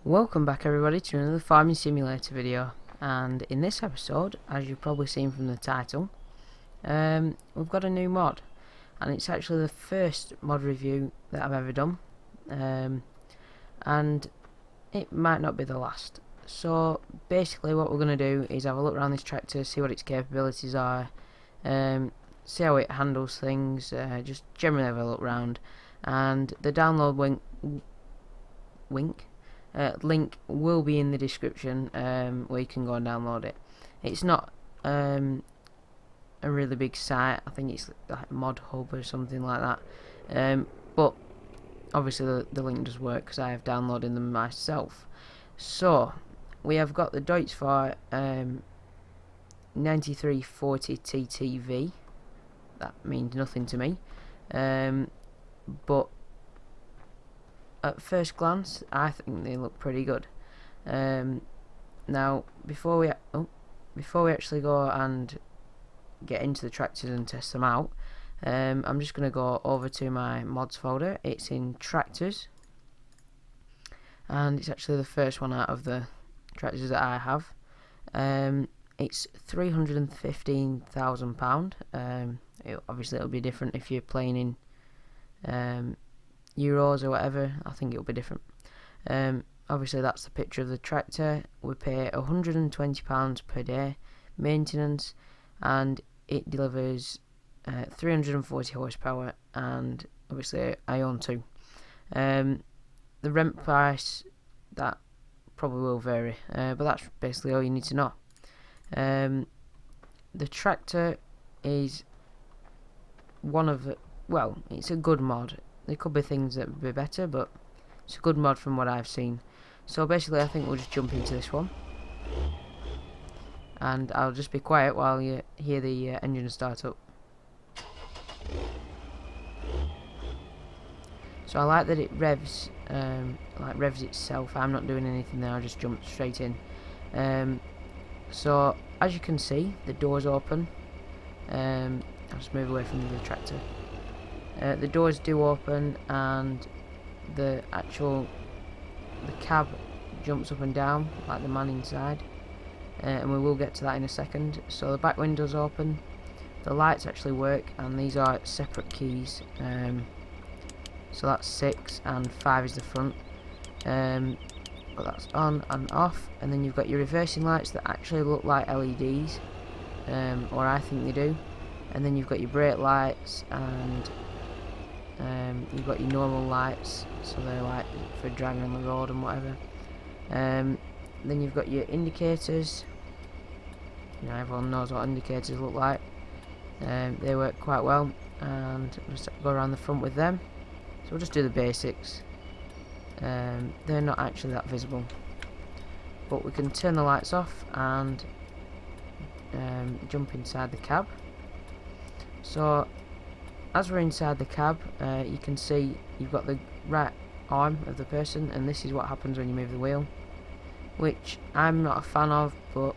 Welcome back everybody to another farming simulator video, and in this episode, as you've probably seen from the title, we've got a new mod, and it's actually the first mod review that I've ever done, and it might not be the last. So basically what we're going to do is have a look around this tractor, see what its capabilities are, see how it handles things, just generally have a look around, and the download link will be in the description, where you can go and download it. It's not a really big site. I think it's like Mod Hub or something like that, but obviously the link does work because I have downloaded them myself. So we have got the Deutz-Fahr 9340 TTV. That means nothing to me, but at first glance I think they look pretty good. Now before we actually go and get into the tractors and test them out, I'm just going to go over to my mods folder. It's in tractors, and it's actually the first one out of the tractors that I have. It's £315,000. Obviously it'll be different if you're playing in euros or whatever. I think it'll be different. Obviously that's the picture of the tractor. We pay £120 per day maintenance, and it delivers 340 horsepower, and obviously I own two. The rent price, that probably will vary, but that's basically all you need to know. The tractor is it's a good mod. There could be things that would be better, but it's a good mod from what I've seen. So basically I think we'll just jump into this one, and I'll just be quiet while you hear the engine start up. So I like that it revs itself. I'm not doing anything there, I just jumped straight in. So as you can see, the doors open. I'll just move away from the tractor. The doors do open, and the cab jumps up and down like the man inside, and we will get to that in a second. So the back windows open, the lights actually work, and these are separate keys. So that's 6 and 5 is the front, but that's on and off. And then you've got your reversing lights that actually look like LEDs, or I think they do. And then you've got your brake lights, and you've got your normal lights, so they're like for driving on the road and whatever. Then you've got your indicators. You know, everyone knows what indicators look like. They work quite well, and we'll just go around the front with them. So we'll just do the basics. They're not actually that visible, but we can turn the lights off and jump inside the cab. So as we're inside the cab, you can see you've got the right arm of the person, and this is what happens when you move the wheel, which I'm not a fan of, but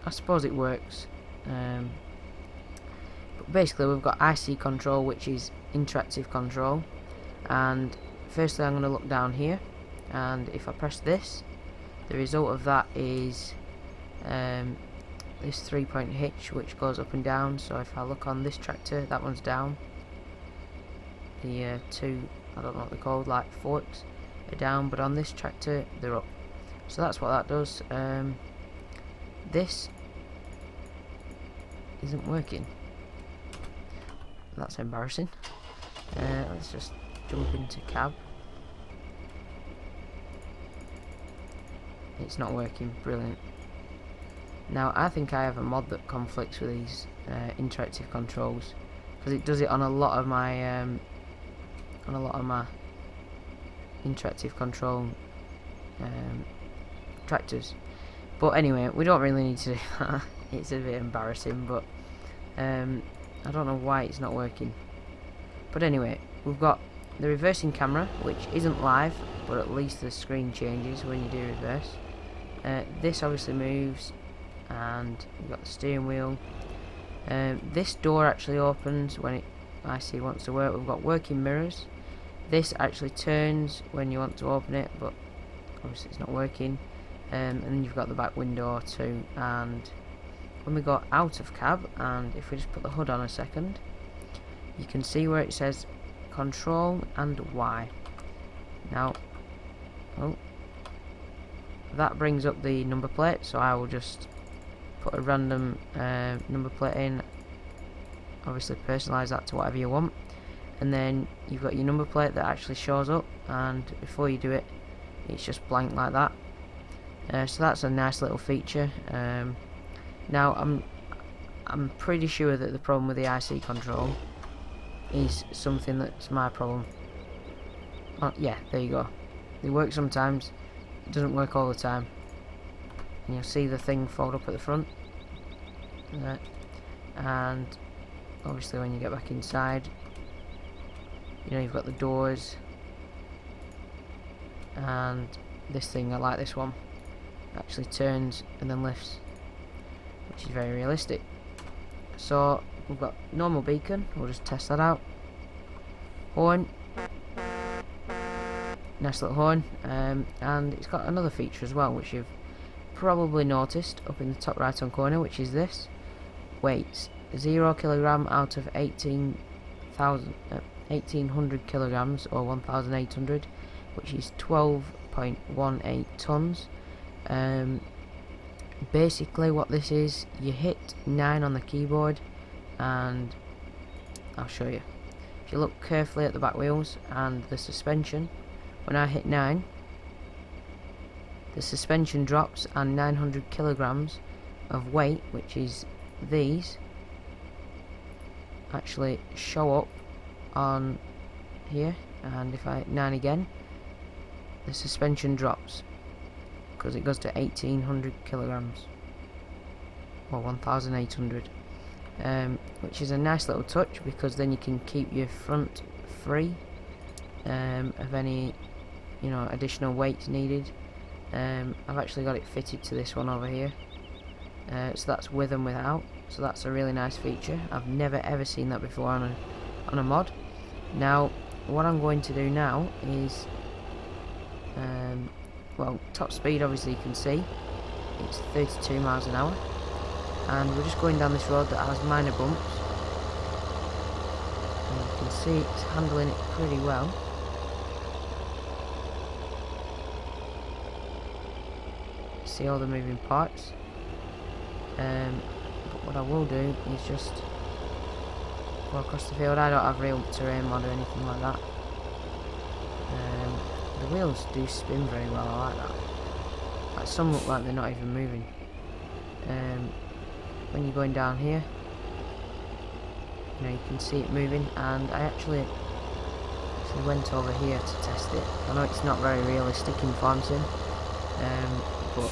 I suppose it works. But basically we've got IC control, which is interactive control, and firstly I'm going to look down here, and if I press this, the result of that is this 3-point hitch which goes up and down. So if I look on this tractor, that one's down. The two, I don't know what they're called, like forks, are down, but on this tractor they're up. So that's what that does. This isn't working. That's embarrassing. Let's just jump into cab. It's not working. Brilliant. Now I think I have a mod that conflicts with these interactive controls, because it does it on a lot of my interactive control tractors. But anyway, we don't really need to do that. It's a bit embarrassing, but I don't know why it's not working. But anyway, we've got the reversing camera, which isn't live, but at least the screen changes when you do reverse. This obviously moves, and you've got the steering wheel. This door actually opens when IC wants to work. We've got working mirrors. This actually turns when you want to open it, but obviously it's not working. And then you've got the back window too. And when we go out of cab, and if we just put the hood on a second, you can see where it says Control and Y. Now, oh, that brings up the number plate, so I will just put a random number plate in. Obviously personalise that to whatever you want, and then you've got your number plate that actually shows up, and before you do it, it's just blank like that. So that's a nice little feature. Now I'm pretty sure that the problem with the IC control is something that's my problem. Oh, yeah, there you go. They work sometimes, it doesn't work all the time. And you'll see the thing fold up at the front. And obviously when you get back inside, you know, you've got the doors. And this thing, I like this one, actually turns and then lifts, which is very realistic. So we've got normal beacon, we'll just test that out. Horn, nice little horn, and it's got another feature as well, which you've probably noticed up in the top right hand corner, which is this: weights 0 kilogram out of 1800 kilograms, or 1800, which is 12.18 tons. Basically what this is, you hit 9 on the keyboard, and I'll show you. If you look carefully at the back wheels and the suspension, when I hit 9, the suspension drops, and 900 kilograms of weight, which is these, actually show up on here. And if I hit 9 again, the suspension drops, because it goes to 1800 kilograms, or 1800, which is a nice little touch, because then you can keep your front free of any, you know, additional weights needed. I've actually got it fitted to this one over here, so that's with and without, so that's a really nice feature. I've never ever seen that before on a mod. Now what I'm going to do now is, well, top speed, obviously you can see it's 32 miles an hour, and we're just going down this road that has minor bumps, and you can see it's handling it pretty well. See all the moving parts, but what I will do is just go across the field. I don't have real terrain mod or anything like that. The wheels do spin very well, I like that. Like, some look like they're not even moving. When you're going down here, you know, you can see it moving, and I actually went over here to test it. I know it's not very realistic in farm sim, but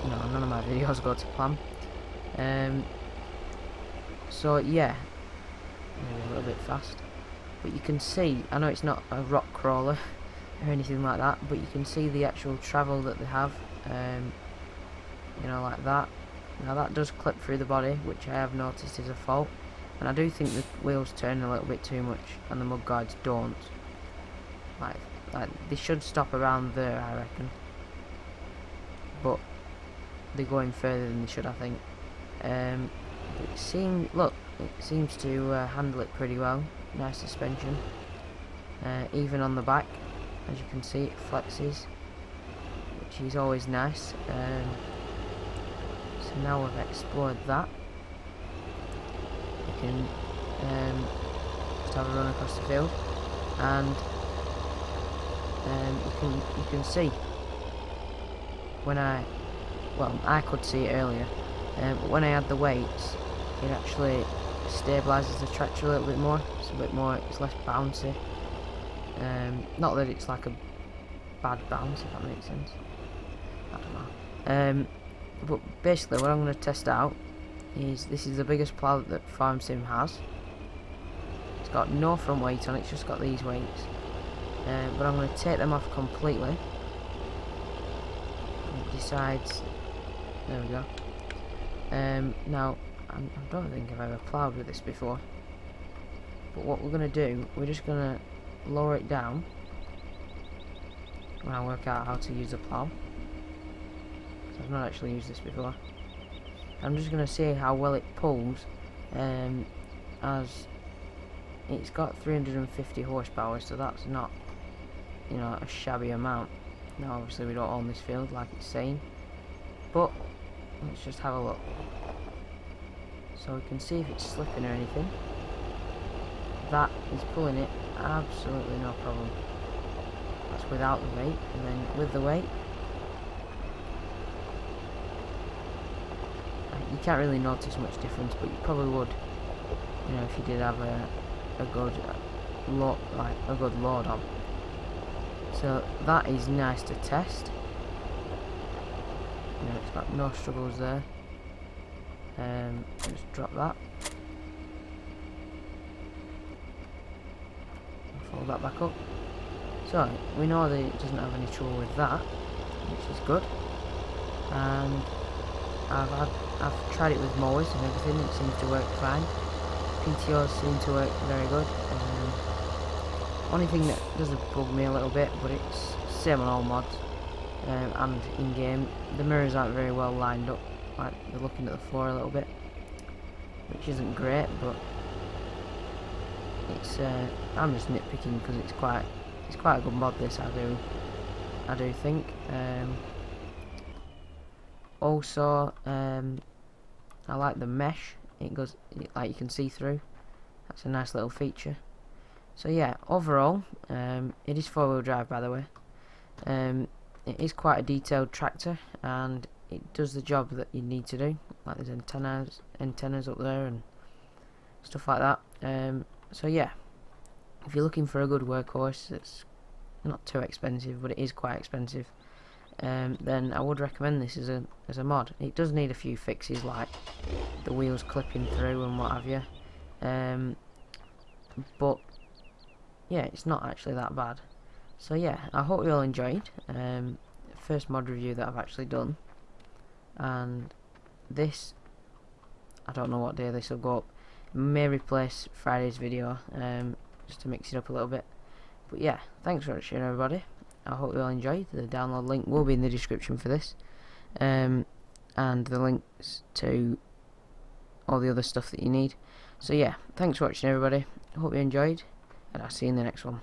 you know, none of my videos go to plan. So yeah, maybe a little bit fast, but you can see, I know it's not a rock crawler or anything like that, but you can see the actual travel that they have, you know, like that. Now that does clip through the body, which I have noticed is a fault, and I do think the wheels turn a little bit too much and the mud guards don't. Like they should stop around there, I reckon, but they're going further than they should, I think. But it seems to handle it pretty well. Nice suspension, even on the back, as you can see, it flexes, which is always nice. So now we've explored that, you can just have a run across the field, and you can see when I could see it earlier, but when I add the weights, it actually stabilises the tractor a little bit more. It's less bouncy. Not that it's like a bad bounce, if that makes sense. I don't know. But basically what I'm going to test out is, this is the biggest plough that Farm Sim has. It's got no front weight on it, it's just got these weights. But I'm going to take them off completely. And it decides, there we go. Now, I don't think I've ever ploughed with this before. But what we're going to do, we're just going to lower it down. when I work out how to use the plough. So I've not actually used this before. I'm just going to see how well it pulls, as it's got 350 horsepower, so that's not, you know, a shabby amount. Now obviously we don't own this field like it's saying, but let's just have a look. So we can see if it's slipping or anything. That is pulling it absolutely no problem. That's without the weight, and then with the weight, you can't really notice much difference, but you probably would, you know, if you did have a good load on. So that is nice to test. You know, it's got no struggles there. Just drop that. Fold that back up. So we know that it doesn't have any trouble with that, which is good. And I've tried it with mowers and everything. It seems to work fine. PTOs seem to work very good. Only thing that does bug me a little bit, but it's same on all mods and in game. The mirrors aren't very well lined up. Like they're looking at the floor a little bit, which isn't great, but it's I'm just nitpicking because it's quite a good mod. This I do think. Also, I like the mesh. It goes like you can see through. That's a nice little feature. So yeah, overall, it is 4-wheel drive, by the way. It is quite a detailed tractor, and it does the job that you need to do. Like there's antennas up there and stuff like that. So yeah, if you're looking for a good workhorse, it's not too expensive, but it is quite expensive. Then I would recommend this as a mod. It does need a few fixes, like the wheels clipping through and what have you. But yeah, it's not actually that bad. So yeah, I hope you all enjoyed. First mod review that I've actually done, and this, I don't know what day this will go up. It may replace Friday's video, just to mix it up a little bit. But yeah, thanks for watching, everybody. I hope you all enjoyed. The download link will be in the description for this, and the links to all the other stuff that you need. So yeah, thanks for watching, everybody. I hope you enjoyed, and I'll see you in the next one.